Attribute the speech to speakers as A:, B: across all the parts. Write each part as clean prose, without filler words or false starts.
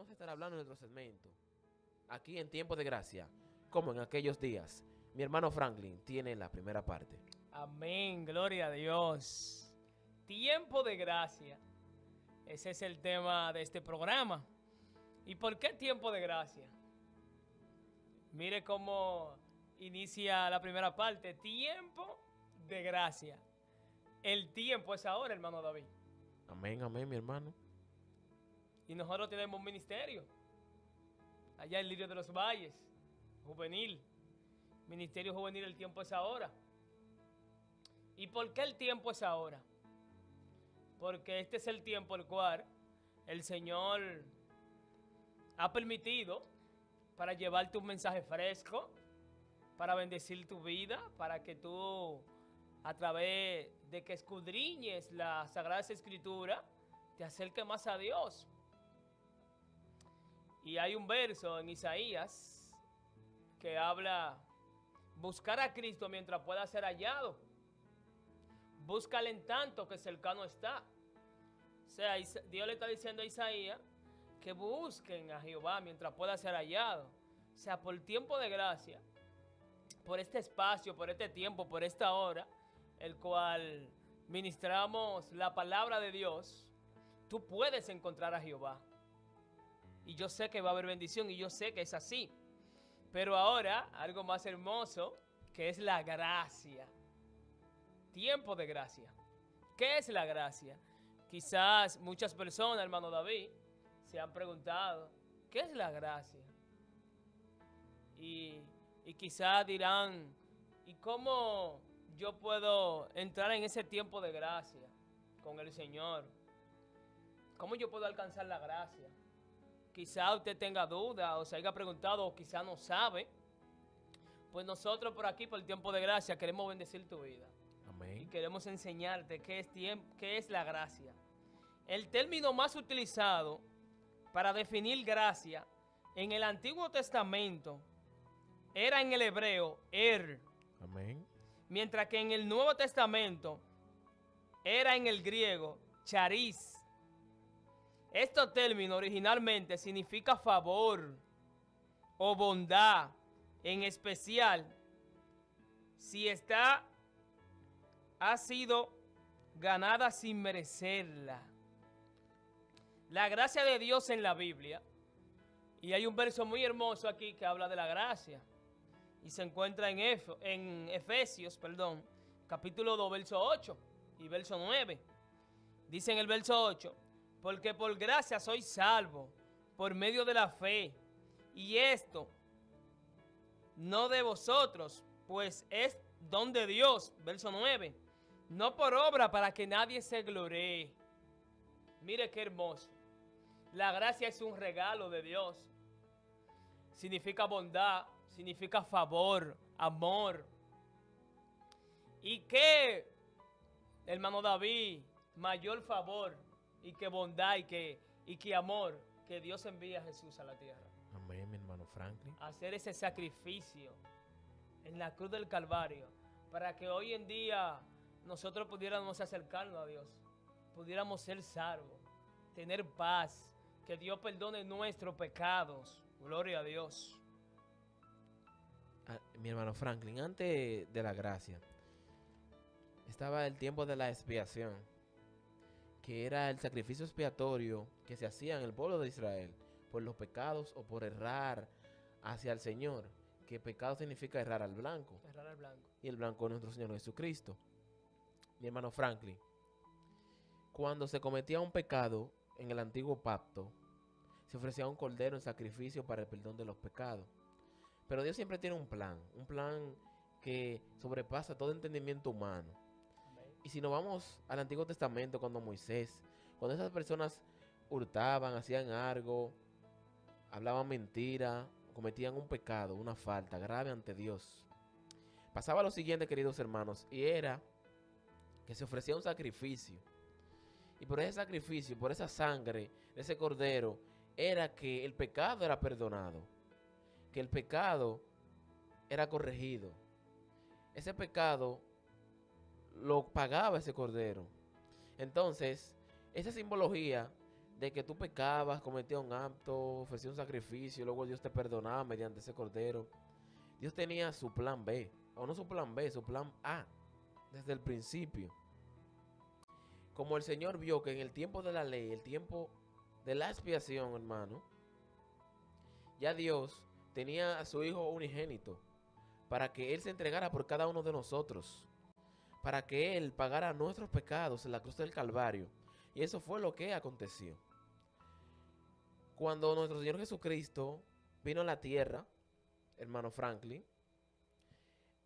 A: vamos a estar hablando en nuestro segmento, aquí en Tiempo de Gracia, como en aquellos días. Mi hermano Franklin tiene la primera parte.
B: Amén, gloria a Dios. Tiempo de gracia. Ese es el tema de este programa. ¿Y por qué tiempo de gracia? Mire cómo inicia la primera parte. Tiempo de gracia. El tiempo es ahora, hermano David.
A: Amén, amén, mi hermano.
B: Y nosotros tenemos un ministerio. Allá en Lirio de los Valles. Juvenil. Ministerio Juvenil, el tiempo es ahora. ¿Y por qué el tiempo es ahora? Porque este es el tiempo el cual el Señor ha permitido para llevarte un mensaje fresco, para bendecir tu vida, para que tú, a través de que escudriñes las Sagradas Escrituras, te acerques más a Dios. Y hay un verso en Isaías que habla, buscar a Cristo mientras pueda ser hallado. Búscale en tanto que cercano está. O sea, Dios le está diciendo a Isaías que busquen a Jehová mientras pueda ser hallado. O sea, por tiempo de gracia, por este espacio, por este tiempo, por esta hora, el cual ministramos la palabra de Dios, tú puedes encontrar a Jehová. Y yo sé que va a haber bendición y yo sé que es así. Pero ahora, algo más hermoso, que es la gracia. Tiempo de gracia. ¿Qué es la gracia? Quizás muchas personas, hermano David, se han preguntado, ¿qué es la gracia? Y quizás dirán, ¿y cómo yo puedo entrar en ese tiempo de gracia con el Señor? ¿Cómo yo puedo alcanzar la gracia? Quizás usted tenga dudas o se haya preguntado o quizás no sabe. Pues nosotros por aquí, por el tiempo de gracia, queremos bendecir tu vida.
A: Amén.
B: Y queremos enseñarte qué es la gracia. El término más utilizado para definir gracia en el Antiguo Testamento era en el hebreo
A: Amén.
B: mientras que en el Nuevo Testamento era en el griego charis. Este término originalmente significa favor o bondad, en especial si ha sido ganada sin merecerla. La gracia de Dios en la Biblia, y hay un verso muy hermoso aquí que habla de la gracia, y se encuentra en Efesios, capítulo 2, verso 8 y verso 9. Dice en el verso 8, porque por gracia sois salvos, por medio de la fe, y esto no de vosotros, pues es don de Dios, verso 9, no por obra para que nadie se gloree. Mire qué hermoso. La gracia es un regalo de Dios. Significa bondad, significa favor, amor. ¿Y qué, hermano David, mayor favor y qué bondad y qué amor que Dios envía a Jesús a la tierra?
A: Amén, mi hermano Franklin.
B: Hacer ese sacrificio en la cruz del Calvario para que hoy en día nosotros pudiéramos acercarnos a Dios, pudiéramos ser salvos, tener paz, que Dios perdone nuestros pecados. Gloria a Dios.
A: Mi hermano Franklin, antes de la gracia, estaba el tiempo de la expiación, que era el sacrificio expiatorio que se hacía en el pueblo de Israel por los pecados o por errar hacia el Señor, que pecado significa errar al blanco.
B: Errar al blanco.
A: Y el blanco es nuestro Señor Jesucristo. Mi hermano Franklin, cuando se cometía un pecado en el antiguo pacto, se ofrecía un cordero en sacrificio para el perdón de los pecados. Pero Dios siempre tiene un plan que sobrepasa todo entendimiento humano.
B: Amén.
A: Y si nos vamos al Antiguo Testamento, cuando Moisés, cuando esas personas hurtaban, hacían algo, hablaban mentira, cometían un pecado, una falta grave ante Dios, pasaba lo siguiente, queridos hermanos, y era que se ofrecía un sacrificio. Y por ese sacrificio, por esa sangre de ese cordero, era que el pecado era perdonado, que el pecado era corregido. Ese pecado lo pagaba ese cordero. Entonces, esa simbología de que tú pecabas, cometías un acto, ofrecías un sacrificio, luego Dios te perdonaba mediante ese cordero. Dios tenía su plan B, o no su plan B, su plan A, desde el principio. Como el Señor vio que en el tiempo de la ley, el tiempo de la expiación, hermano, ya Dios tenía a su Hijo unigénito para que Él se entregara por cada uno de nosotros, para que Él pagara nuestros pecados en la cruz del Calvario. Y eso fue lo que aconteció. Cuando nuestro Señor Jesucristo vino a la tierra, hermano Franklin,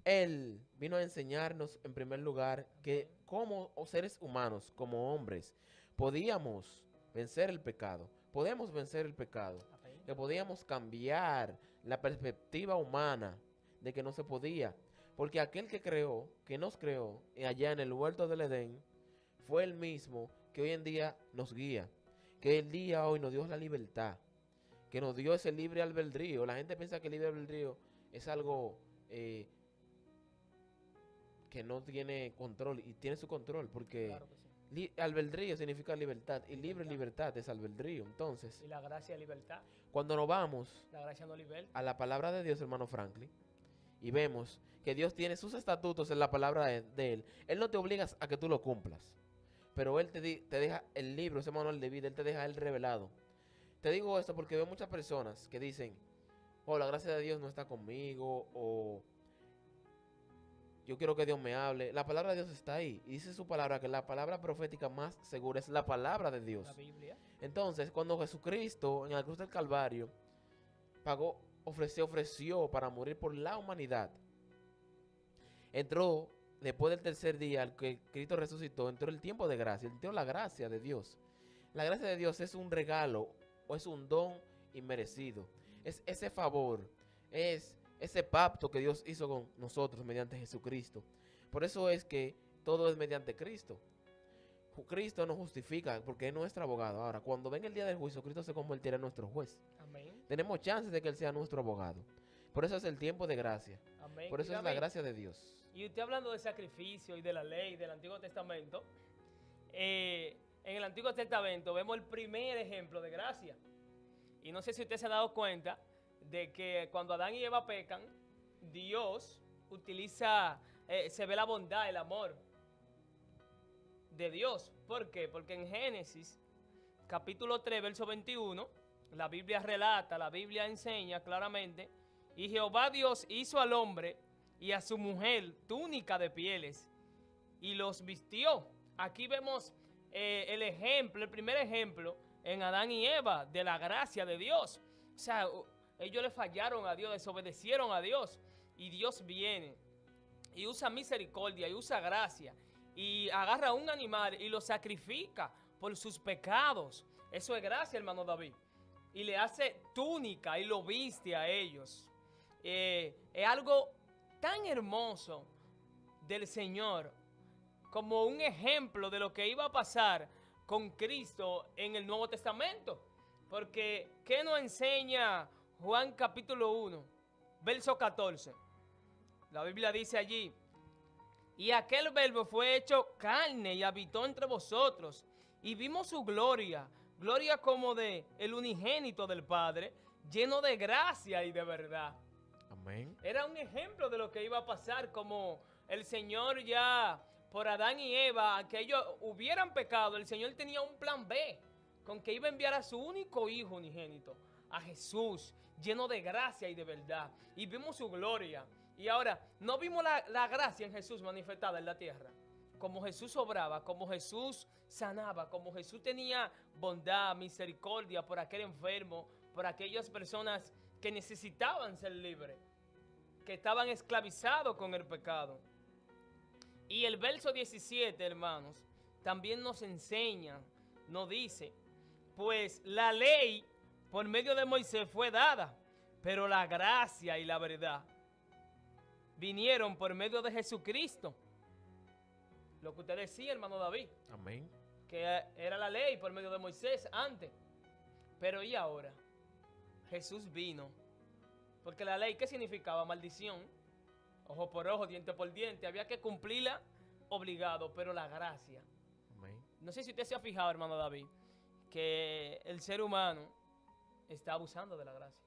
A: Él vino a enseñarnos en primer lugar que como seres humanos, como hombres, podíamos vencer el pecado. Podemos vencer el pecado. Que podíamos cambiar la perspectiva humana de que no se podía. Porque aquel que nos creó allá en el huerto del Edén, fue el mismo que hoy en día nos guía. Que el día hoy nos dio la libertad. Que nos dio ese libre albedrío. La gente piensa que el libre albedrío es algo que no tiene control, y tiene su control, porque
B: Claro que sí.
A: albedrío significa libertad, y libre libertad es albedrío. Entonces,
B: Y la gracia es libertad.
A: cuando nos vamos
B: La gracia no liberta.
A: a la palabra de Dios, hermano Franklin, y vemos que Dios tiene sus estatutos en la palabra de Él, Él no te obliga a que tú lo cumplas, pero Él te deja el libro, ese manual de vida, Él te deja Él revelado. Te digo esto porque veo muchas personas que dicen, oh, la gracia de Dios no está conmigo, o yo quiero que Dios me hable. La palabra de Dios está ahí. Y dice su palabra que la palabra profética más segura es la palabra de Dios.
B: La Biblia.
A: Entonces, cuando Jesucristo en la cruz del Calvario pagó, ofreció para morir por la humanidad, entró después del tercer día, al que Cristo resucitó, entró el tiempo de gracia, entró la gracia de Dios. La gracia de Dios es un regalo o es un don inmerecido. Es ese favor, es ese pacto que Dios hizo con nosotros mediante Jesucristo. Por eso es que todo es mediante Cristo. Cristo nos justifica porque es nuestro abogado. Ahora, cuando venga el día del juicio, Cristo se convertirá en nuestro juez.
B: Amén.
A: Tenemos chances de que Él sea nuestro abogado. Por eso es el tiempo de gracia.
B: Amén.
A: Por eso es la gracia de Dios.
B: Y usted hablando de sacrificio y de la ley del Antiguo Testamento, en el Antiguo Testamento vemos el primer ejemplo de gracia. Y no sé si usted se ha dado cuenta de que cuando Adán y Eva pecan, Dios utiliza, se ve la bondad, el amor de Dios. ¿Por qué? Porque en Génesis, capítulo 3, verso 21, la Biblia relata, la Biblia enseña claramente, y Jehová Dios hizo al hombre y a su mujer túnica de pieles, y los vistió. Aquí vemos el ejemplo, el primer ejemplo en Adán y Eva de la gracia de Dios. O sea, ellos le fallaron a Dios, desobedecieron a Dios, y Dios viene y usa misericordia y usa gracia y agarra un animal y lo sacrifica por sus pecados. Eso es gracia, hermano David. Y le hace túnica y lo viste a ellos. Es algo tan hermoso del Señor, como un ejemplo de lo que iba a pasar con Cristo en el Nuevo Testamento. Porque, ¿qué nos enseña Juan capítulo 1, verso 14? La Biblia dice allí, y aquel verbo fue hecho carne y habitó entre vosotros, y vimos su gloria, gloria como de el unigénito del Padre, lleno de gracia y de verdad.
A: Amén.
B: Era un ejemplo de lo que iba a pasar, como el Señor ya, por Adán y Eva, que ellos hubieran pecado, el Señor tenía un plan B, con que iba a enviar a su único hijo unigénito, a Jesús, lleno de gracia y de verdad. Y vimos su gloria. Y ahora, no vimos la gracia en Jesús manifestada en la tierra. Como Jesús obraba, como Jesús sanaba, como Jesús tenía bondad, misericordia por aquel enfermo, por aquellas personas que necesitaban ser libres, que estaban esclavizados con el pecado. Y el verso 17, hermanos, también nos enseña, nos dice, pues la ley por medio de Moisés fue dada, pero la gracia y la verdad vinieron por medio de Jesucristo. Lo que usted decía, hermano David.
A: Amén.
B: Que era la ley por medio de Moisés antes. Pero ¿y ahora? Jesús vino. Porque la ley, ¿qué significaba? Maldición. Ojo por ojo, diente por diente. Había que cumplirla obligado, pero la gracia.
A: Amén.
B: No sé si usted se ha fijado, hermano David, que el ser humano está abusando de la gracia.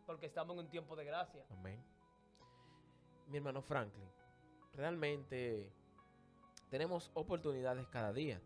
B: Porque estamos en un tiempo de gracia.
A: Amén. Mi hermano Franklin, realmente tenemos oportunidades cada día.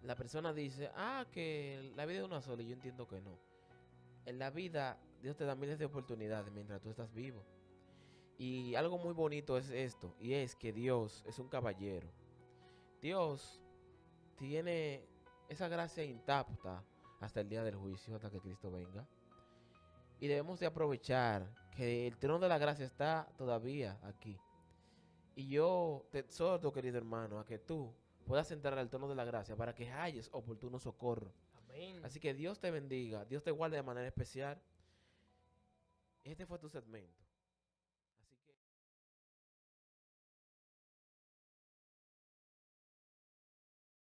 A: La persona dice, que la vida es una sola, y yo entiendo que no. En la vida, Dios te da miles de oportunidades mientras tú estás vivo. Y algo muy bonito es esto, y es que Dios es un caballero. Dios tiene esa gracia intacta hasta el día del juicio, hasta que Cristo venga. Y debemos de aprovechar que el trono de la gracia está todavía aquí. Y yo te exhorto, querido hermano, a que tú puedas entrar al trono de la gracia para que halles oportuno socorro.
B: Amén.
A: Así que Dios te bendiga, Dios te guarde de manera especial. Este fue tu segmento.